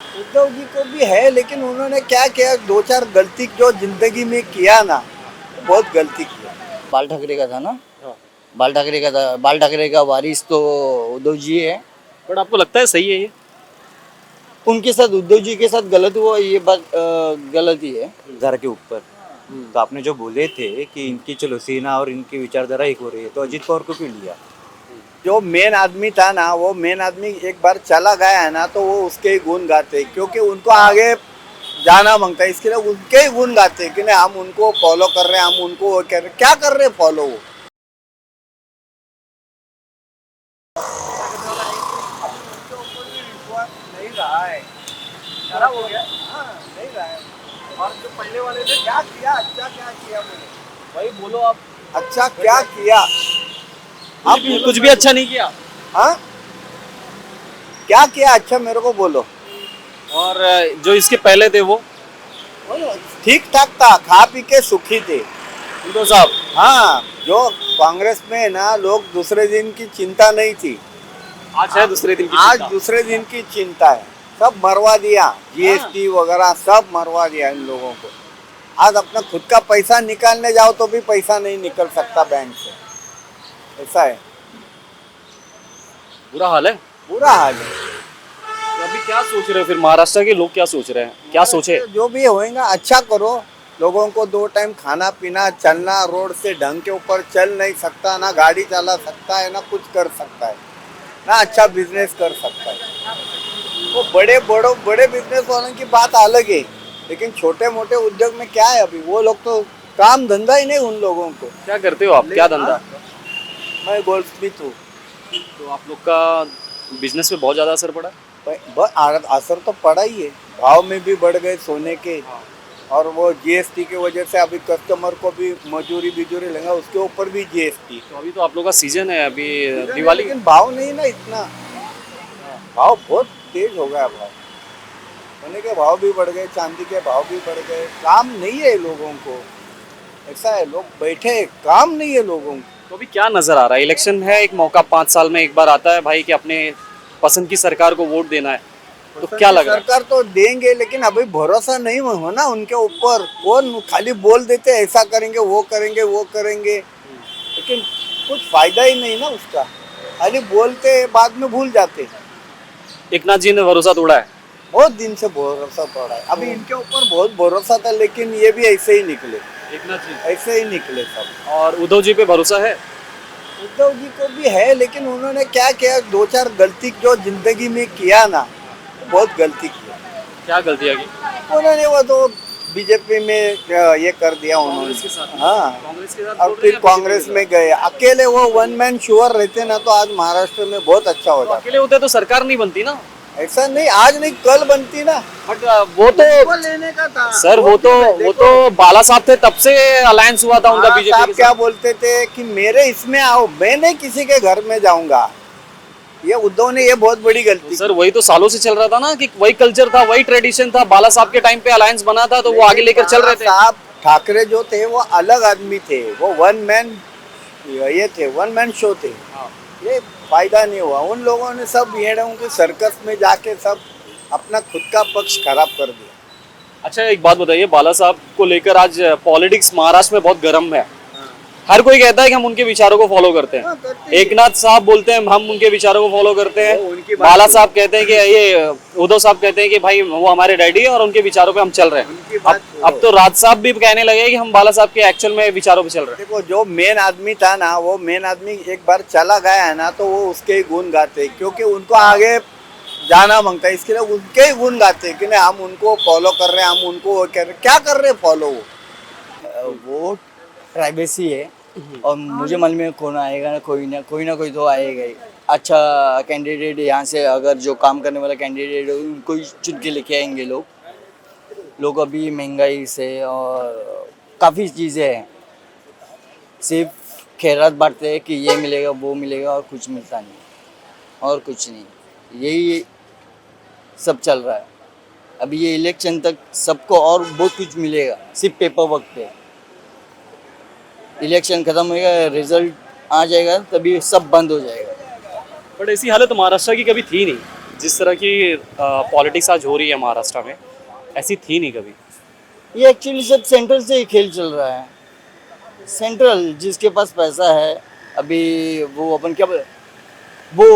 उद्धव जी को भी है, लेकिन उन्होंने क्या किया, दो चार गलती जो जिंदगी में किया ना, बहुत गलती किया। बाल ठाकरे का था ना। हाँ। बाल ठाकरे का था। बाल ठाकरे का वारिस तो उद्धव जी है। बट आपको लगता है सही है ये? उनके साथ उद्धव जी के साथ गलत हुआ, ये बात गलत ही है। विचारधारा के ऊपर। तो आपने जो बोले थे कि इनकी चलो सेना और इनकी विचारधारा एक हो रही है, तो अजीत पवार को क्यों लिया? जो मेन आदमी था ना, वो मेन आदमी एक बार चला गया है ना, तो वो उसके ही गुण गाते, क्योंकि उनको आगे जाना मांगता है, इसके लिए उनके ही गुण गाते कि नहीं हम उनको फॉलो कर रहे हैं, हम उनको वो कर रहे हैं। क्या कर रहे फॉलो वो? नहीं रहा है, खराब हो गया। हाँ, नहीं रहा है। और जो पहले वाले ने क्या किया, अच्छा क्या किया बोले? भाई बोलो आप। अच्छा क्या किया? आप कुछ भी अच्छा नहीं किया। हाँ, क्या किया अच्छा मेरे को बोलो। और जो इसके पहले थे वो ठीक ठाक था, खा पी के सुखी थे। उद्धव साहब। हाँ, जो कांग्रेस में ना लोग दूसरे दिन की चिंता नहीं थी, आज है दूसरे दिन की आज चिंता। दूसरे दिन की चिंता है। सब मरवा दिया, जीएसटी वगैरह सब मरवा दिया इन लोगों को। आज अपना खुद का पैसा निकालने जाओ तो भी पैसा नहीं निकल सकता बैंक से, ऐसा है। बुरा हाल है। बुरा हाल है। तो अभी क्या सोच रहे हो फिर महाराष्ट्र के लोग क्या सोच रहे हैं? क्या सोचे? जो भी होएगा अच्छा करो। लोगों को 2 टाइम खाना पीना, चलना, रोड से ढंग के ऊपर चल नहीं सकता, ना गाड़ी चला सकता है, ना कुछ कर सकता है, ना अच्छा बिजनेस कर सकता है। वो बड़े बिजनेस वालों की बात अलग है, लेकिन छोटे मोटे उद्योग में क्या है अभी, वो लोग तो काम धंधा ही नहीं उन लोगों को। क्या करते हो आप? क्या धंधा? मैं गोल्ड स्मिथ हूँ। तो आप लोग का बिजनेस पे बहुत ज्यादा असर पड़ा? असर तो पड़ा ही है, भाव में भी बढ़ गए सोने के, और वो जीएसटी की वजह से अभी कस्टमर को भी मजूरी बिजूरी लेंगे, उसके ऊपर भी जीएसटी। तो अभी तो आप लोग का सीजन है अभी दिवाली। लेकिन भाव नहीं ना इतना, भाव बहुत तेज हो गया। भाव सोने के भाव भी बढ़ गए, चांदी के भाव भी बढ़ गए। काम नहीं है लोगों को, ऐसा है, लोग बैठे, काम नहीं है लोगों को। तो अभी क्या नजर आ रहा है? इलेक्शन है, एक मौका 5 साल में एक बार आता है भाई कि अपने पसंद की सरकार को वोट देना है। तो क्या लग रहा है? सरकार तो देंगे, लेकिन अभी भरोसा नहीं हो ना उनके ऊपर। कौन खाली बोल देते ऐसा करेंगे वो करेंगे वो करेंगे, लेकिन कुछ फायदा ही नहीं ना उसका। खाली बोलते बाद में भूल जाते। एकनाथ जी ने भरोसा तोड़ा है। बहुत दिन से भरोसा पड़ा है, अभी इनके ऊपर बहुत भरोसा था, लेकिन ये भी ऐसे ही निकले, एकनाथ जी। ऐसे ही निकले सब। और उद्धव जी पे भरोसा है? उद्धव जी को भी है, लेकिन उन्होंने क्या किया, दो चार गलती जो जिंदगी में किया ना, बहुत गलती किया। क्या गलतियाँ की? उन्होंने वो तो बीजेपी में ये कर दिया उन्होंने। कांग्रेस के साथ। हाँ, कांग्रेस के साथ और जोड़ रहे फिर हैं कांग्रेस BJP में गए अकेले। वो वन मैन श्योर रहते ना, तो आज महाराष्ट्र में बहुत अच्छा हो तो जाता। अकेले होते तो सरकार नहीं बनती ना। ऐसा नहीं, आज नहीं कल बनती ना। बट वो तो लेने का था सर, वो तो बाला साहब थे तब से अलायंस हुआ था उनका बीजेपी साहब के क्या साथ। बोलते थे कि मेरे इसमें आओ, मैं नहीं किसी के घर में जाऊंगा। ये उद्धव ने ये बहुत बड़ी गलती तो सर वही तो सालों से चल रहा था ना कि वही कल्चर था, वही ट्रेडिशन था। बाला साहब के टाइम पे अलायंस बना था तो वो आगे लेकर चल रहे थे। साहब ठाकरे जो थे वो अलग आदमी थे, वो वन मैन ये थे, वन मैन शो थे। ये फायदा नहीं हुआ। उन लोगों ने सब भेड़ों के सर्कस में जाके सब अपना खुद का पक्ष खराब कर दिया। अच्छा एक बात बताइए, बाला साहब को लेकर आज पॉलिटिक्स महाराष्ट्र में बहुत गर्म है। हर कोई कहता है कि हम उनके विचारों को फॉलो करते हैं। करते ही। एकनाथ साहब बोलते हैं हम उनके विचारों को फॉलो करते वो उनकी हैं। बात बाला तो- साहब कहते हैं कि ये उद्धव साहब कहते हैं कि भाई वो हमारे डैडी है और उनके विचारों पे हम चल रहे उनकी हैं। बात अब तो राज साहब भी कहने लगे कि हम बाला साहब के एक्चुअल में विचारों पे चल रहे हैं। देखो, जो मेन आदमी था ना, वो मेन आदमी एक बार चला गया है ना, तो वो उसके ही गुण गाते, क्योंकि उनको आगे जाना मांगता है, इसके लिए उनके ही गुण गाते कि नहीं हम उनको फॉलो कर रहे हैं, हम उनको वो कर रहे हैं। क्या कर रहे फॉलो वो प्राइवेसी है, और मुझे मालूम में कौन आएगा ना, कोई ना कोई तो आएगा ही। अच्छा कैंडिडेट यहाँ से, अगर जो काम करने वाला कैंडिडेट है उनको ही चुन के लेके आएंगे लोग अभी महंगाई से और काफ़ी चीज़ें हैं, सिर्फ खैरात बांटते हैं कि ये मिलेगा वो मिलेगा और कुछ मिलता नहीं, और कुछ नहीं। यही सब चल रहा है। अभी ये इलेक्शन तक सबको और बहुत कुछ मिलेगा, सिर्फ पेपर वर्क पे। इलेक्शन खत्म होएगा, रिजल्ट आ जाएगा, तभी सब बंद हो जाएगा। बट ऐसी हालत महाराष्ट्र की कभी थी नहीं। जिस तरह की पॉलिटिक्स आज हो रही है महाराष्ट्र में, ऐसी थी नहीं कभी। ये एक्चुअली सब सेंट्रल से ही खेल चल रहा है। सेंट्रल जिसके पास पैसा है, अभी वो अपन क्या वो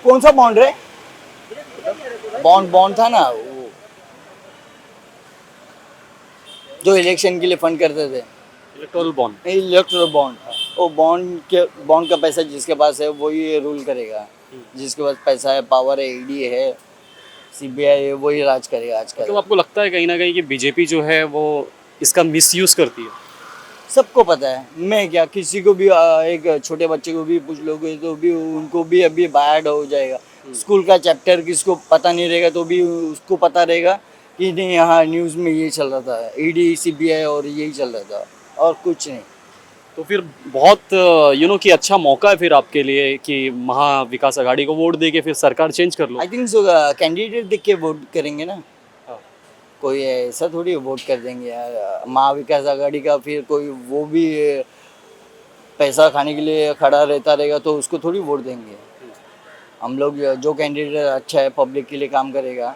कौन सा बॉन्ड है, बॉन्ड बॉन्ड था ना वो, जो इलेक्शन के लिए फंड करते थे, इलेक्टोरल बॉन्ड। इलेक्ट्रल बॉन्ड, वो बॉन्ड का पैसा जिसके पास है वही रूल करेगा। जिसके पास पैसा है, पावर है, ईडी है, सीबीआई है, वही राज करेगा आजकल। तो आपको लगता है कहीं ना कहीं कि बीजेपी जो है वो इसका मिसयूज करती है? सबको पता है। मैं क्या, किसी को भी एक छोटे बच्चे को भी पूछ लोगे तो भी उनको भी अभी बायड हो जाएगा। स्कूल का चैप्टर किसको पता नहीं रहेगा तो भी उसको पता रहेगा कि नहीं, यहाँ न्यूज़ में ये चल रहा था, ईडी सीबीआई और यही चल रहा था और कुछ नहीं। तो फिर बहुत कि अच्छा मौका है फिर आपके लिए कि महा विकास आघाड़ी को वोट दे के फिर सरकार चेंज कर लो। आई थिंक सो कैंडिडेट देख के वोट करेंगे ना, हाँ। कोई ऐसा थोड़ी वोट कर देंगे यार। महाविकास आघाड़ी का फिर कोई वो भी पैसा खाने के लिए खड़ा रहता रहेगा तो उसको थोड़ी वोट देंगे। हम लोग जो कैंडिडेट अच्छा है, पब्लिक के लिए काम करेगा,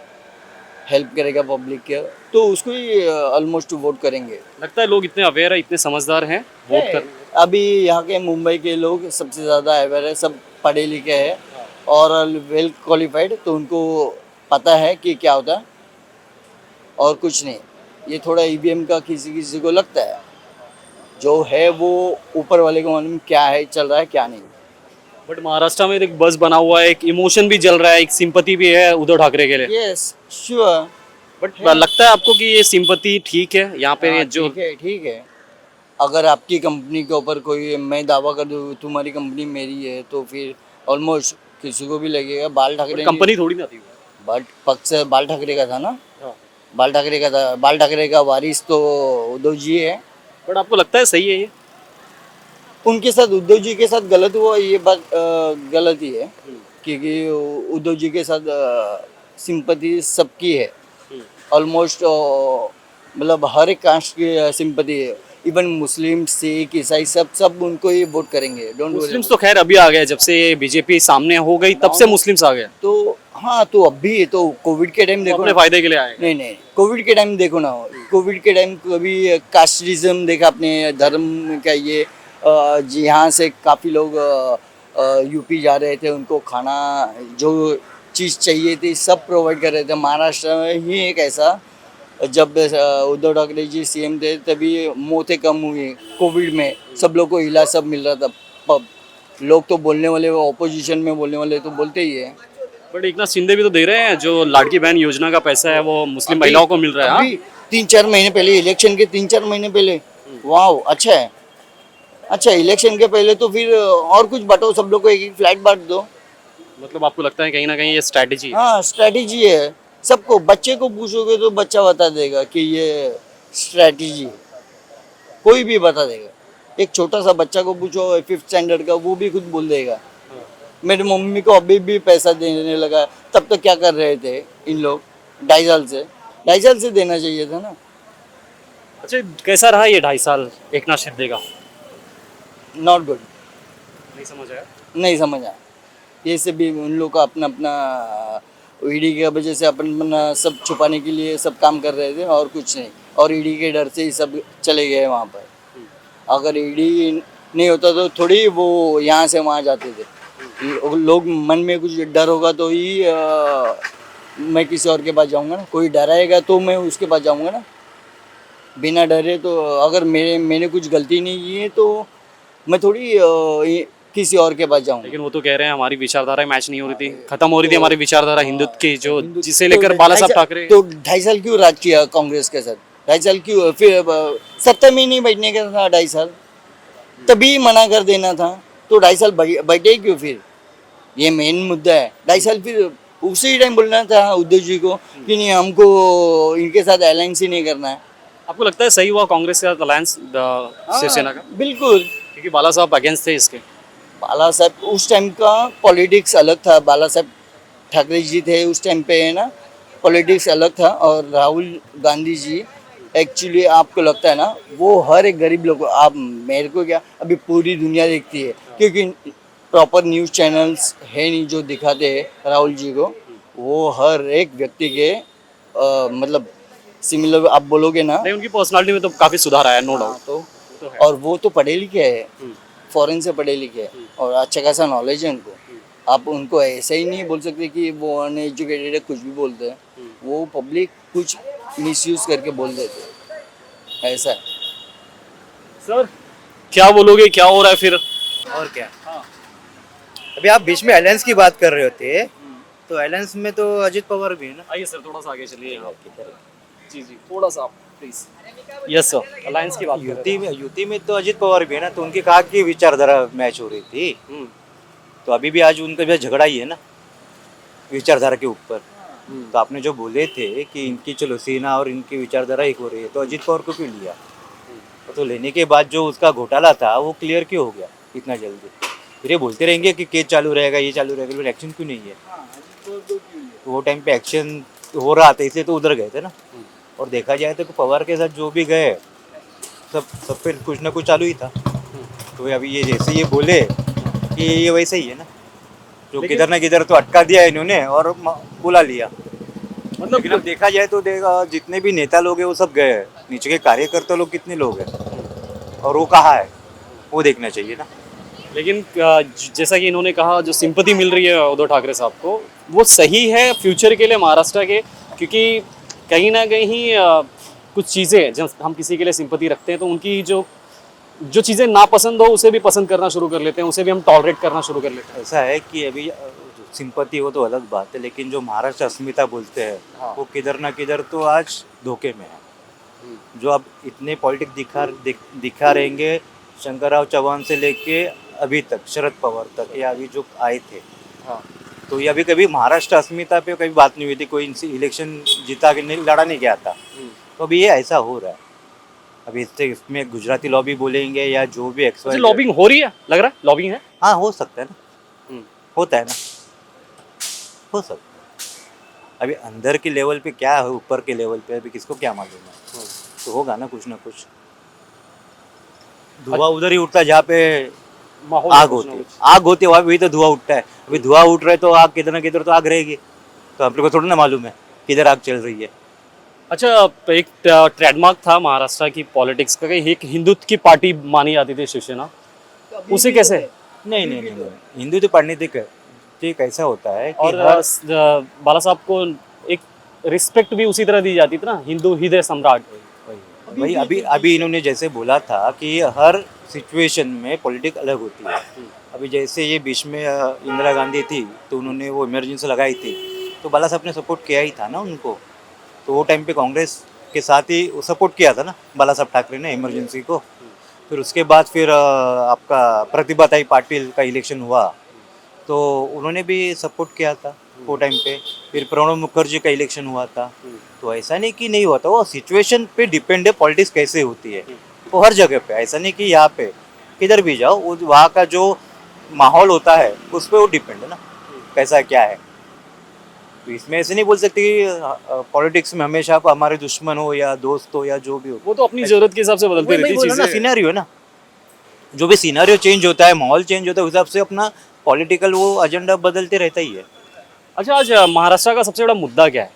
हेल्प करेगा पब्लिक के, तो उसको ही ऑलमोस्ट वोट करेंगे। लगता है लोग इतने अवेयर है, इतने समझदार हैं वोट कर। अभी यहाँ के मुंबई के लोग सबसे ज़्यादा अवेयर है, सब पढ़े लिखे हैं और वेल क्वालिफाइड, तो उनको पता है कि क्या होता है और कुछ नहीं। ये थोड़ा ईवीएम का किसी किसी को लगता है, जो है वो ऊपर वाले को मालूम क्या है, चल रहा है क्या नहीं। बट महाराष्ट्र में एक बस बना हुआ है, एक इमोशन भी जल रहा है, एक सिंपति भी है उद्धव ठाकरे के लिए। Yes sure. बट लगता है आपको कि ये सिंपति ठीक है यहाँ पे जो ठीक है। अगर आपकी कंपनी के ऊपर कोई, मैं दावा कर दूँ तुम्हारी कंपनी मेरी है, तो फिर ऑलमोस्ट किसी को भी लगेगा। बाल ठाकरे कंपनी थोड़ी ना थी वो। बट पक्ष बाल ठाकरे का था ना, हाँ। बाल ठाकरे का था। बाल ठाकरे का वारिस तो उद्धव जी है। बट आपको लगता है सही है ये? उनके साथ, उद्धव जी के साथ गलत हुआ, ये बात गलत ही है, क्योंकि उद्धव जी के साथ सिंपति सबकी है ऑलमोस्ट। मतलब हर एक कास्ट की सिंपति है, इवन मुस्लिम, सिख, ईसाई सब उनको ही वोट करेंगे। Don't worry. मुस्लिम्स तो खैर अभी आ गए, जब से बीजेपी सामने हो गई तब से मुस्लिम्स आ गए। तो हाँ, तो अभी तो कोविड के टाइम देखो अपने ना। फायदे के लिए आए। नहीं, कोविड के टाइम देखो ना, कोविड के टाइम कभी कास्टिज्म देखा अपने धर्म का। ये यहाँ से काफ़ी लोग यूपी जा रहे थे, उनको खाना जो चीज़ चाहिए थी सब प्रोवाइड कर रहे थे। महाराष्ट्र में ही एक ऐसा, जब उद्धव ठाकरे जी सीएम थे तभी मौतें कम हुई कोविड में, सब लोग को इलाज सब मिल रहा था। लोग तो बोलने वाले, ऑपोजिशन में बोलने वाले तो बोलते ही है। बट एकनाथ शिंदे भी तो दे रहे हैं, जो लाड़की बहन योजना का पैसा है वो मुस्लिम महिलाओं को मिल रहा है। अभी 3-4 महीने पहले, इलेक्शन के 3-4 महीने पहले। वाह, अच्छा है। अच्छा, इलेक्शन के पहले तो फिर और कुछ बांटो, सब लोग को एक फ्लैट बांट दो। मतलब आपको लगता है कहीं ना कहीं ये स्ट्रैटेजी? हाँ, स्ट्रैटेजी है। सबको, बच्चे को पूछोगे तो बच्चा बता देगा कि ये स्ट्रैटेजी है, कोई भी बता देगा। एक छोटा सा बच्चा को पूछो 5th स्टैंडर्ड का, वो भी खुद बोल देगा। मेरी मम्मी को अभी भी पैसा देने लगा, तब तक क्या कर रहे थे इन लोग? 2.5 साल से देना चाहिए था ना। अच्छा, कैसा रहा ये 2.5 साल एकनाथ शिंदे का? Not good. नहीं समझ आया। नहीं समझ आया। ये से भी उन लोग का अपना अपना ईडी की वजह से अपना सब छुपाने के लिए सब काम कर रहे थे और कुछ नहीं। और ईडी के डर से ही सब चले गए वहाँ पर। अगर ईडी नहीं होता तो थोड़ी वो यहाँ से वहाँ जाते थे। लोग मन में कुछ डर होगा तो ही मैं किसी और के पास जाऊँगा ना। कोई डराएगा तो मैं उसके पास जाऊँगा ना। बिना डरे तो अगर मैंने कुछ गलती नहीं की है तो मैं थोड़ी किसी और के पास जाऊँ। लेकिन वो तो कह रहे हैं हमारी विचारधारा मैच नहीं हो रही थी, खत्म हो रही थी हमारी विचारधारा हिंदुत्व की, जो जिसे लेकर बाला साहब ठाकरे। तो 2.5 साल क्यों राज किया कांग्रेस के साथ? 2.5 साल क्यों? फिर सत्ता में नहीं बैठने का था 2.5 साल, तभी मना कर देना था। तो 2.5 साल बैठे क्यों फिर? ये मेन मुद्दा है। 2.5 साल फिर उसी टाइम बोलना था उद्धव जी को कि नहीं, हमको इनके साथ अलायंस ही नहीं करना है। आपको लगता है सही हुआ कांग्रेस के साथ अलायंस शिवसेना का? बिल्कुल। क्योंकि बाला साहब अगेंस्ट थे इसके। बाला साहब उस टाइम का पॉलिटिक्स अलग था। बाला साहब ठाकरे जी थे उस टाइम पे, है ना, पॉलिटिक्स अलग था। और राहुल गांधी जी एक्चुअली, आपको लगता है ना, वो हर एक गरीब लोग, आप मेरे को क्या, अभी पूरी दुनिया देखती है, क्योंकि प्रॉपर न्यूज़ चैनल्स है नहीं जो दिखाते हैं राहुल जी को। वो हर एक व्यक्ति के मतलब सिमिलर आप बोलोगे ना। नहीं, उनकी पर्सनालिटी में तो काफी सुधार आया, नो हाँ, डाउट। तो तो है। और वो तो पढ़े लिखे है, हम्म, फॉरेन से पढ़े लिखे हैं और अच्छा खासा नॉलेज है उनको। आप उनको ऐसे ही नहीं बोल सकते कि वो अनएजुकेटेड है, कुछ भी बोलते हैं। वो पब्लिक कुछ मिसयूज करके बोल देते हैं, ऐसा है। सर क्या बोलोगे, क्या हो रहा है फिर? और क्या। अभी आप बीच में अलायंस की बात कर रहे होते, तो अलायंस में तो अजित पवार भी है ना। आइए सर, थोड़ा सा आगे चलिए आप। जी जी, थोड़ा सा आप प्लीज। यस सर, अलायंस की बात कर रहे यूटी में तो अजित पवार भी है ना, तो उनकी कहा की विचारधारा मैच हो रही थी। थे। तो अभी भी आज उनका भी झगड़ा ही है ना विचारधारा के ऊपर। तो आपने जो बोले थे कि इनकी चलो सेना और इनकी विचारधारा एक हो रही है, तो अजित पवार को क्यों लिया? तो लेने के बाद जो उसका घोटाला था वो क्लियर क्यों हो गया इतना जल्दी? फिर ये बोलते रहेंगे कि केस चालू रहेगा, ये चालू रहेगा, लेकिन एक्शन क्यों नहीं है? तो वो टाइम पे एक्शन हो रहा था, इसलिए तो उधर गए थे ना। और देखा जाए तो पवार के साथ जो भी गए सब पे कुछ ना कुछ चालू ही था। तो अभी ये जैसे ये बोले कि ये वैसे ही है ना, जो लेकिन- किधर ना किधर तो अटका दिया इन्होंने और बुला लिया। मतलब लेकिन अब देखा जाए तो जितने भी नेता लोग हैं वो सब गए हैं, नीचे के कार्यकर्ता लोग कितने लोग हैं और वो कहाँ है, वो देखना चाहिए ना। लेकिन जैसा कि इन्होंने कहा, जो सिंपैथी मिल रही है उद्धव ठाकरे साहब को, वो सही है फ्यूचर के लिए महाराष्ट्र के, क्योंकि कहीं ना कहीं कुछ चीज़ें जब हम किसी के लिए सिंपैथी रखते हैं तो उनकी जो जो चीज़ें नापसंद हो उसे भी पसंद करना शुरू कर लेते हैं, उसे भी हम टॉलरेट करना शुरू कर लेते हैं। ऐसा है कि अभी सिंपत्ति हो तो अलग बात है, लेकिन जो महाराष्ट्र अस्मिता बोलते हैं हाँ। वो किधर ना किधर तो आज धोखे में है। जो अब इतने पॉलिटिक्स दिखा रहेंगे, शंकरराव चौहान से लेके अभी तक शरद पवार तक, या अभी जो आए थे, हाँ। तो ये अभी कभी महाराष्ट्र अस्मिता पे कभी बात नहीं हुई थी, कोई इनसे इलेक्शन जीता के नहीं, लड़ा नहीं गया था। तो अभी ये ऐसा हो रहा है। अभी इसमें गुजराती लॉबी बोलेंगे या जो भी अच्छा, लॉबिंग हो रही है, लग रहा है लॉबिंग है। हाँ हो सकता है ना, होता है ना, हो सकता है। अभी अंदर के लेवल पे क्या है, ऊपर के लेवल पे अभी किसको क्या मालूम है। तो होगा ना कुछ धुआं उधर ही उठता है जहाँ पे माहौल आग कुछ होती ना है, कुछ। आग होती है वहाँ भी तो धुआं उठता है। अभी धुआं उठ रहा है तो आग किधर ना किधर तो आग रहेगी, तो हम लोग को थोड़ा ना मालूम है किधर आग चल रही है। अच्छा, एक ट्रेडमार्क था महाराष्ट्र की पॉलिटिक्स का कि एक हिंदुत्व की पार्टी मानी जाती थी शिवसेना, उसे कैसे? नहीं, हिंदू तो पढ़ने ठीक ऐसा होता है कि और बाला साहब को एक रिस्पेक्ट भी उसी तरह दी जाती थी ना, हिंदू हृदय सम्राट। भाई अभी इन्होंने जैसे बोला था कि हर सिचुएशन में पॉलिटिक्स अलग होती है। अभी जैसे ये बीच में इंदिरा गांधी थी तो उन्होंने वो इमरजेंसी लगाई थी, तो बाला साहब ने सपोर्ट किया ही था ना उनको। तो वो टाइम पे कांग्रेस के साथ ही सपोर्ट किया था ना बाला साहब ठाकरे ने इमरजेंसी को। फिर उसके बाद फिर आपका प्रतिभाताई पाटिल का इलेक्शन हुआ तो उन्होंने भी सपोर्ट किया था वो टाइम पे। फिर प्रणब मुखर्जी का इलेक्शन हुआ था। तो ऐसा नहीं कि नहीं हुआ था, वो सिचुएशन पे डिपेंड है पॉलिटिक्स कैसे होती है। वो हर जगह पे, ऐसा नहीं कि यहाँ पे किधर भी जाओ वो वहाँ का जो माहौल होता है उस पर वो डिपेंड है ना कैसा क्या है। तो इसमें ऐसे नहीं बोल सकते कि पॉलिटिक्स में हमेशा आप हमारे दुश्मन हो या दोस्त हो या जो भी हो। वो तो अपनी जरूरत के हिसाब से बदलती रहती है चीजें। सीनारियो है ना, जो भी सीनारियो चेंज होता है, माहौल चेंज होता है, उस हिसाब से अपना पॉलिटिकल वो एजेंडा बदलते रहता ही है। अच्छा, आज महाराष्ट्र का सबसे बड़ा मुद्दा क्या है?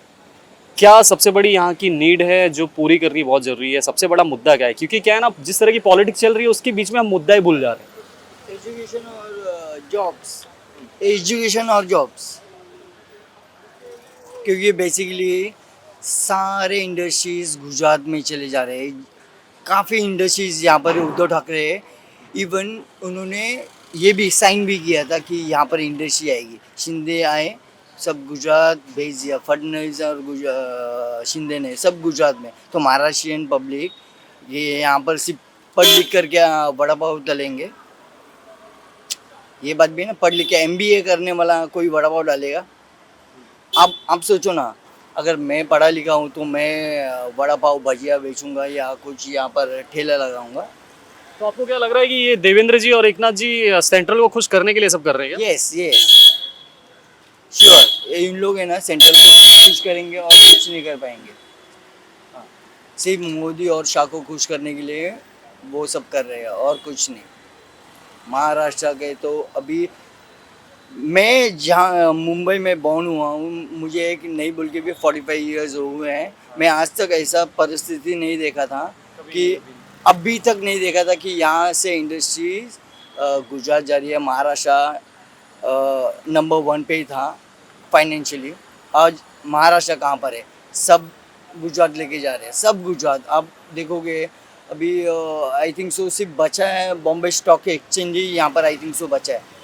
क्या सबसे बड़ी यहाँ की नीड है जो पूरी करनी बहुत जरूरी है? सबसे बड़ा मुद्दा क्या है? क्योंकि क्या है ना, जिस तरह की पॉलिटिक्स चल रही है उसके बीच में हम मुद्दा ही भूल जा रहे हैं। एजुकेशन और जॉब्स, एजुकेशन और जॉब्स, क्योंकि बेसिकली सारे इंडस्ट्रीज गुजरात में चले जा रहे हैं। काफ़ी इंडस्ट्रीज यहाँ पर उद्धव ठाकरे, इवन उन्होंने ये भी साइन भी किया था कि यहाँ पर इंडस्ट्री आएगी। शिंदे आए, सब गुजरात भेज दिया, फडनवीस और शिंदे ने सब गुजरात में। तो महाराष्ट्रियन पब्लिक ये यहाँ पर सिर्फ पढ़ लिख कर क्या वड़ा पाव डालेंगे? ये बात भी है ना, पढ़ लिख के MBA करने वाला कोई वड़ा पाव डालेगा? आप सोचो ना, अगर मैं पढ़ा लिखा हूँ तो मैं वड़ा पाव भजिया बेचूंगा या कुछ यहाँ पर ठेला लगाऊंगा? तो आपको क्या लग रहा है कि ये देवेंद्र जी और एकनाथ जी सेंट्रल को खुश करने के लिए सब कर रहे हैं क्या? यस श्योर, इन लोग है ना सेंट्रल को खुश करेंगे और कुछ नहीं कर पाएंगे। हाँ, सिर्फ मोदी और शाह को खुश करने के लिए वो सब कर रहे हैं और कुछ नहीं। महाराष्ट्र के तो अभी मैं जहाँ मुंबई में बॉर्न हुआ हूँ, मुझे एक नहीं बोल के भी 45 इयर्स हुए हैं। मैं आज तक ऐसा परिस्थिति नहीं देखा था कि अभी तक नहीं देखा था कि यहाँ से इंडस्ट्रीज गुजरात जा रही है। महाराष्ट्र नंबर 1 पे ही था फाइनेंशियली। आज महाराष्ट्र कहाँ पर है? सब गुजरात लेके जा रहे हैं, सब गुजरात। आप देखोगे अभी आई थिंक सो सिर्फ बचा है बॉम्बे स्टॉक एक्सचेंज ही यहाँ पर आई थिंक सो बचा है।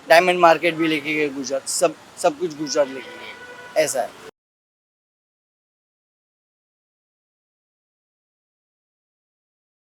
डायमंड मार्केट भी लेके गए गुजरात, सब कुछ गुजरात लेके गए, ऐसा है।